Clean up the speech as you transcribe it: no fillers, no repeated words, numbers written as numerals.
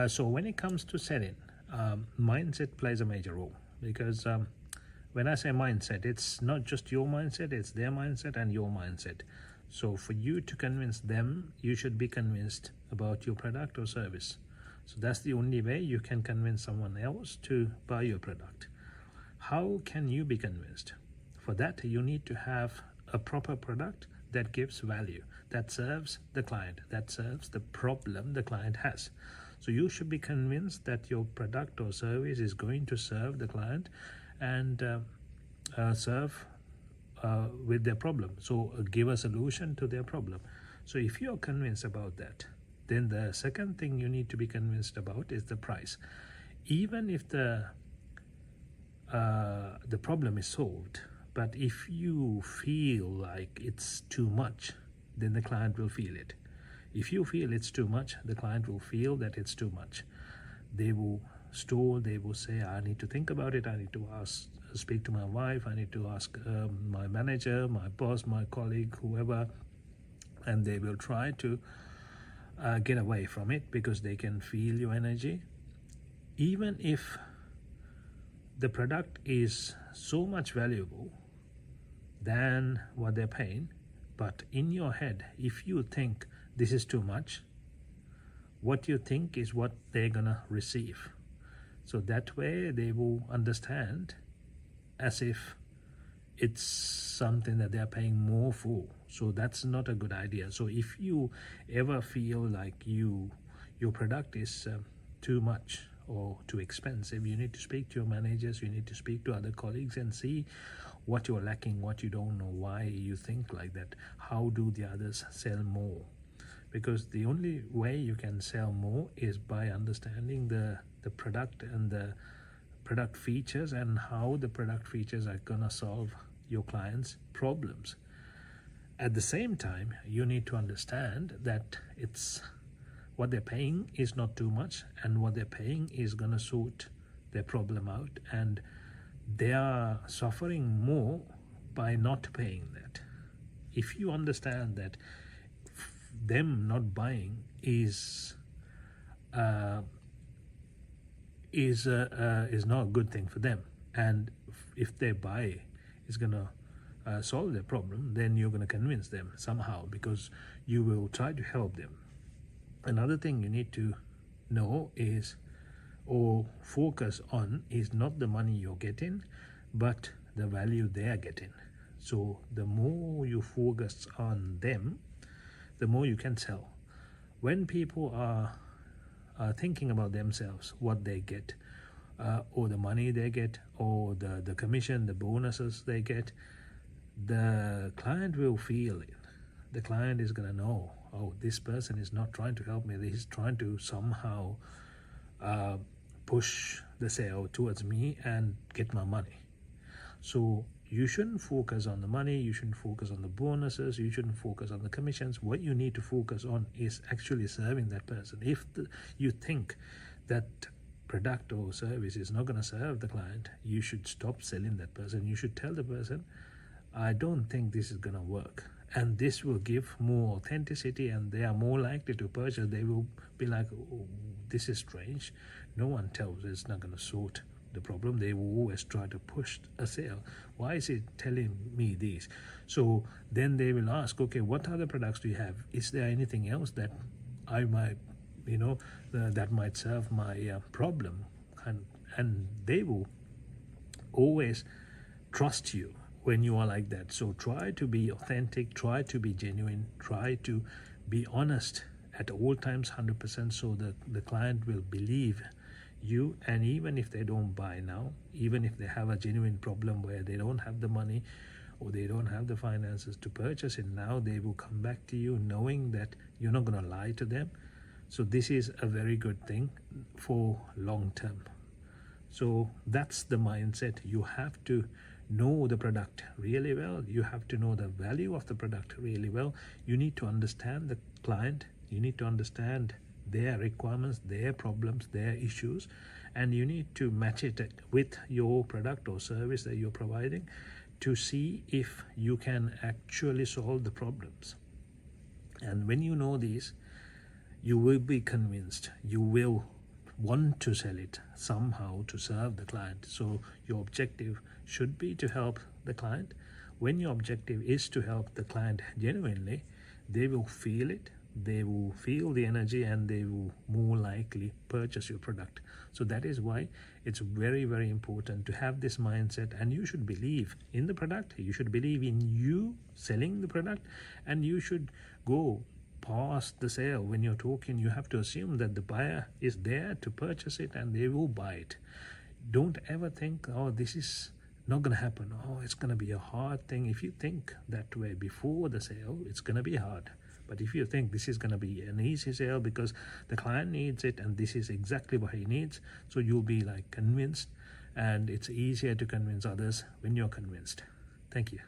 So when it comes to selling, mindset plays a major role, because when I say mindset, it's not just your mindset, it's their mindset and your mindset. So for you to convince them, you should be convinced about your product or service. So that's the only way you can convince someone else to buy your product. How can you be convinced? For that, you need to have a proper product that gives value, that serves the client, that serves the problem the client has. So you should be convinced that your product or service is going to serve the client and serve with their problem. So give a solution to their problem. So if you're convinced about that, then the second thing you need to be convinced about is the price. Even if the problem is solved, but if you feel like it's too much, then the client will feel it. If you feel it's too much, the client will feel that it's too much. They will stall, they will say, I need to think about it, I need to speak to my wife, I need to ask my manager, my boss, my colleague, whoever, and they will try to get away from it because they can feel your energy. Even if the product is so much valuable than what they're paying, but in your head, if you think this is too much, what you think is what they're gonna receive. So that way they will understand as if it's something that they're paying more for. So that's not a good idea. So if you ever feel like your product is too much or too expensive, you need to speak to your managers, you need to speak to other colleagues and see what you're lacking, what you don't know, why you think like that, how do the others sell more. Because the only way you can sell more is by understanding the product and the product features and how the product features are gonna solve your clients' problems. At the same time, you need to understand that it's what they're paying is not too much, and what they're paying is gonna sort their problem out, and they are suffering more by not paying that. If you understand that them not buying is not a good thing for them, and if they buy is gonna solve their problem, then you're gonna convince them somehow because you will try to help them. Another thing you need to know is, or focus on, is not the money you're getting, but the value they are getting. So the more you focus on them, the more you can sell. When people are thinking about themselves, what they get, or the money they get, or the commission, the bonuses they get, the client will feel it. The client is going to know, oh, this person is not trying to help me, he's trying to somehow push the sale towards me and get my money. So you shouldn't focus on the money, you shouldn't focus on the bonuses, you shouldn't focus on the commissions. What you need to focus on is actually serving that person. If you think that product or service is not going to serve the client, you should stop selling that person. You should tell the person, I don't think this is going to work, and this will give more authenticity, and they are more likely to purchase. They will be like, oh, this is strange, no one tells it's not going to sort the problem. They will always try to push a sale. Why is it telling me this? So then they will ask, okay, what other products do you have? Is there anything else that I might, that might serve my problem? And they will always trust you when you are like that. So try to be authentic, try to be genuine, try to be honest at all times, 100%, so that the client will believe you. And even if they don't buy now, even if they have a genuine problem where they don't have the money or they don't have the finances to purchase it now, they will come back to you knowing that you're not going to lie to them. So this is a very good thing for long term. So that's the mindset. You have to know the product really well, you have to know the value of the product really well, you need to understand the client, you need to understand their requirements, their problems, their issues, and you need to match it with your product or service that you're providing to see if you can actually solve the problems. And when you know these, you will be convinced, you will want to sell it somehow to serve the client. So your objective should be to help the client. When your objective is to help the client genuinely, they will feel it, they will feel the energy, and they will more likely purchase your product. So that is why it's very, very important to have this mindset, and you should believe in the product, you should believe in you selling the product, and you should go past the sale. When you're talking, you have to assume that the buyer is there to purchase it and they will buy it. Don't ever think, oh, this is not going to happen, oh, it's going to be a hard thing. If you think that way before the sale, it's going to be hard. But if you think this is going to be an easy sale because the client needs it and this is exactly what he needs, so you'll be like convinced, and it's easier to convince others when you're convinced. Thank you.